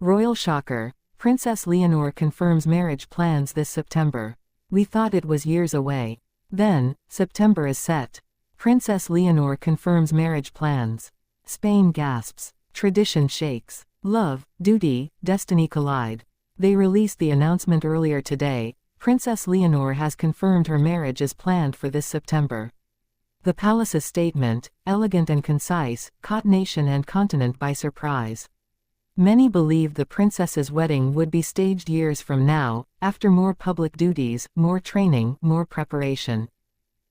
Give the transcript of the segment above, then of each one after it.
Royal shocker. Princess Leonor confirms marriage plans this September. We thought it was years away. Then, September is set. Princess Leonor confirms marriage plans. Spain gasps. Tradition shakes. Love, duty, destiny collide. They released the announcement earlier today. Princess Leonor has confirmed her marriage is planned for this September. The palace's statement, elegant and concise, caught nation and continent by surprise. Many believed the princess's wedding would be staged years from now, after more public duties, more training, more preparation.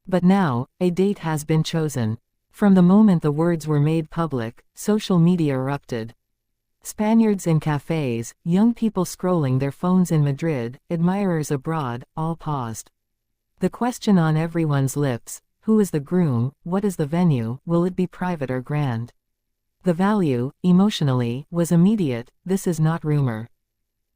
But now, a date has been chosen. From the moment the words were made public, social media erupted. Spaniards in cafes, young people scrolling their phones in Madrid, admirers abroad, all paused. The question on everyone's lips: who is the groom, what is the venue, will it be private or grand? The value, emotionally, was immediate. This is not rumor.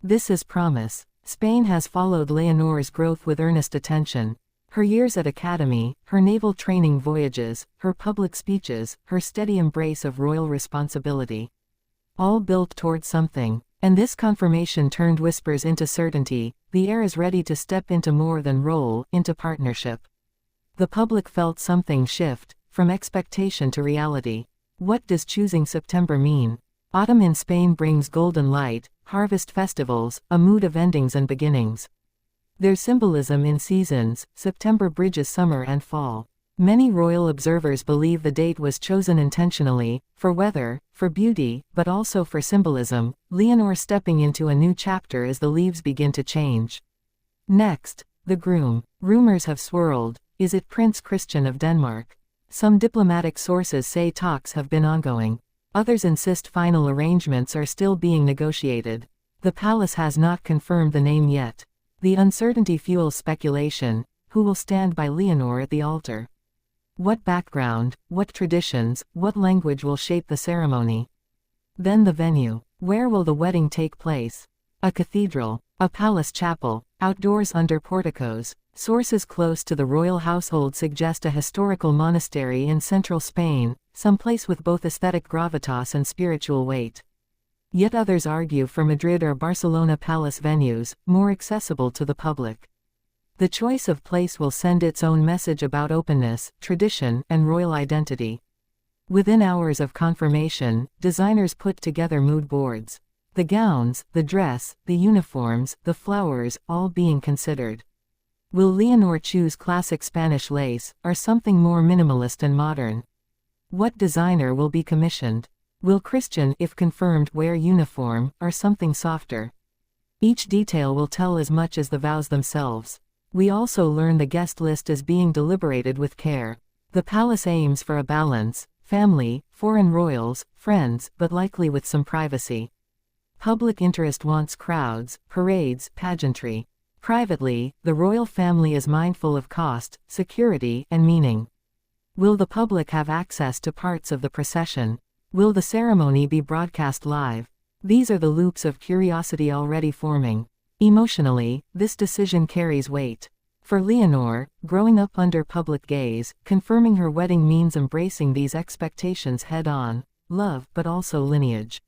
This is promise. Spain has followed Leonor's growth with earnest attention. Her years at academy, her naval training voyages, her public speeches, her steady embrace of royal responsibility. All built toward something. And this confirmation turned whispers into certainty. The heir is ready to step into more than role, into partnership. The public felt something shift, from expectation to reality. What does choosing September mean? Autumn in Spain brings golden light, harvest festivals, a mood of endings and beginnings. There's symbolism in seasons. September bridges summer and fall. Many royal observers believe the date was chosen intentionally, for weather, for beauty, but also for symbolism. Leonor stepping into a new chapter as the leaves begin to change. Next, the groom. Rumors have swirled. Is it Prince Christian of Denmark? Some diplomatic sources say talks have been ongoing. Others insist final arrangements are still being negotiated. The palace has not confirmed the name yet. The uncertainty fuels speculation. Who will stand by Leonor at the altar? What background, what traditions, what language will shape the ceremony? Then the venue. Where will the wedding take place? A cathedral, a palace chapel, outdoors under porticos. Sources close to the royal household suggest a historical monastery in central Spain, someplace with both aesthetic gravitas and spiritual weight. Yet others argue for Madrid or Barcelona palace venues, more accessible to the public. The choice of place will send its own message about openness, tradition, and royal identity. Within hours of confirmation, designers put together mood boards. The gowns, the dress, the uniforms, the flowers, all being considered. Will Leonor choose classic Spanish lace, or something more minimalist and modern? What designer will be commissioned? Will Christian, if confirmed, wear uniform, or something softer? Each detail will tell as much as the vows themselves. We also learn the guest list is being deliberated with care. The palace aims for a balance: family, foreign royals, friends, but likely with some privacy. Public interest wants crowds, parades, pageantry. Privately, the royal family is mindful of cost, security, and meaning. Will the public have access to parts of the procession? Will the ceremony be broadcast live? These are the loops of curiosity already forming. Emotionally, this decision carries weight. For Leonor, growing up under public gaze, confirming her wedding means embracing these expectations head-on: love, but also lineage.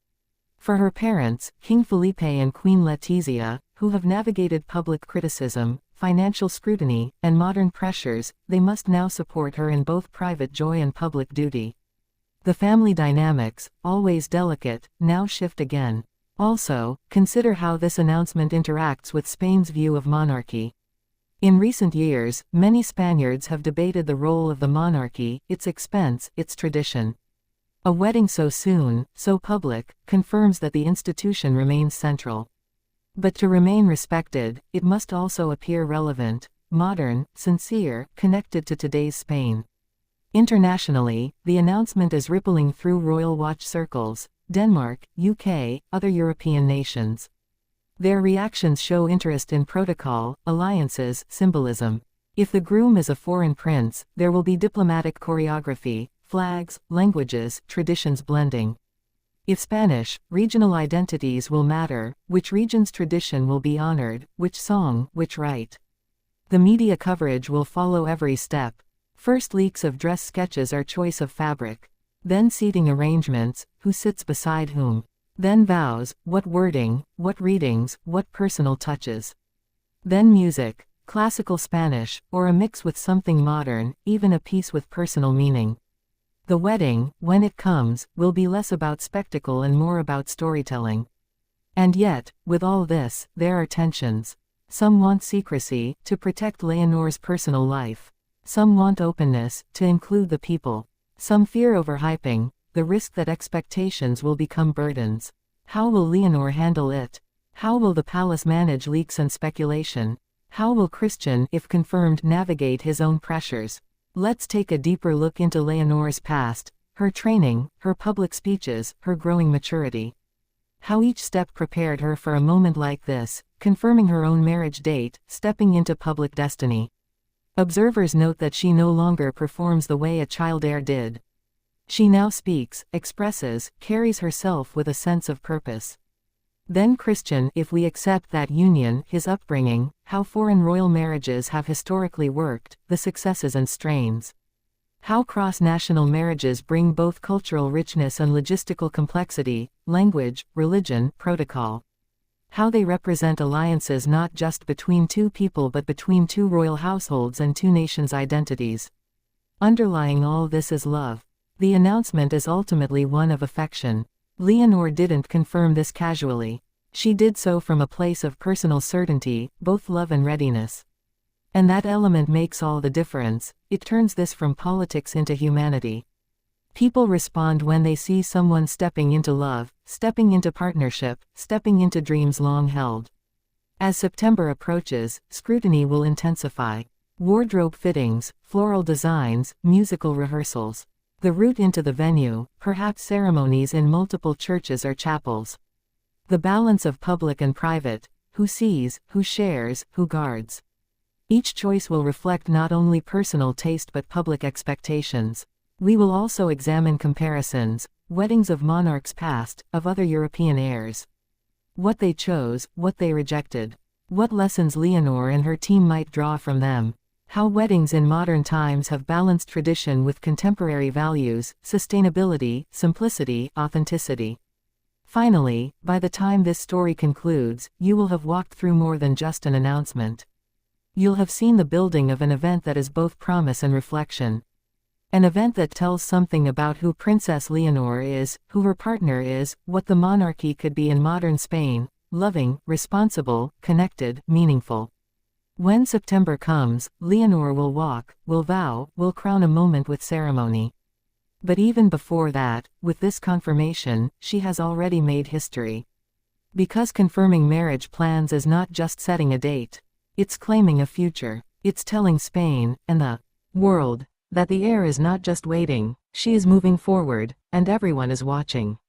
For her parents, King Felipe and Queen Letizia, who have navigated public criticism, financial scrutiny, and modern pressures, they must now support her in both private joy and public duty. The family dynamics, always delicate, now shift again. Also, consider how this announcement interacts with Spain's view of monarchy. In recent years, many Spaniards have debated the role of the monarchy, its expense, its tradition. A wedding so soon, so public, confirms that the institution remains central. But to remain respected, it must also appear relevant, modern, sincere, connected to today's Spain. Internationally, the announcement is rippling through royal watch circles: Denmark, UK, other European nations. Their reactions show interest in protocol, alliances, symbolism. If the groom is a foreign prince, there will be diplomatic choreography, flags, languages, traditions blending. If Spanish, regional identities will matter: which region's tradition will be honored, which song, which rite. The media coverage will follow every step. First leaks of dress sketches or choice of fabric. Then seating arrangements: who sits beside whom. Then vows, what wording, what readings, what personal touches. Then music, classical Spanish, or a mix with something modern, even a piece with personal meaning. The wedding, when it comes, will be less about spectacle and more about storytelling. And yet, with all this, there are tensions. Some want secrecy, to protect Leonor's personal life. Some want openness, to include the people. Some fear overhyping, the risk that expectations will become burdens. How will Leonor handle it? How will the palace manage leaks and speculation? How will Christian, if confirmed, navigate his own pressures? Let's take a deeper look into Leonor's past, her training, her public speeches, her growing maturity. How each step prepared her for a moment like this, confirming her own marriage date, stepping into public destiny. Observers note that she no longer performs the way a child heir did. She now speaks, expresses, carries herself with a sense of purpose. Then Christian, if we accept that union, his upbringing, how foreign royal marriages have historically worked, the successes and strains. How cross-national marriages bring both cultural richness and logistical complexity, language, religion, protocol. How they represent alliances not just between two people but between two royal households and two nations' identities. Underlying all this is love. The announcement is ultimately one of affection. Leonor didn't confirm this casually. She did so from a place of personal certainty, both love and readiness. And that element makes all the difference. It turns this from politics into humanity. People respond when they see someone stepping into love, stepping into partnership, stepping into dreams long held. As September approaches, scrutiny will intensify. Wardrobe fittings, floral designs, musical rehearsals. The route into the venue, perhaps ceremonies in multiple churches or chapels. The balance of public and private, who sees, who shares, who guards. Each choice will reflect not only personal taste but public expectations. We will also examine comparisons, weddings of monarchs past, of other European heirs. What they chose, what they rejected. What lessons Leonor and her team might draw from them. How weddings in modern times have balanced tradition with contemporary values, sustainability, simplicity, authenticity. Finally, by the time this story concludes, you will have walked through more than just an announcement. You'll have seen the building of an event that is both promise and reflection. An event that tells something about who Princess Leonor is, who her partner is, what the monarchy could be in modern Spain: loving, responsible, connected, meaningful. When September comes, Leonor will walk, will vow, will crown a moment with ceremony. But even before that, with this confirmation, she has already made history. Because confirming marriage plans is not just setting a date. It's claiming a future. It's telling Spain, and the world, that the heir is not just waiting, she is moving forward, and everyone is watching.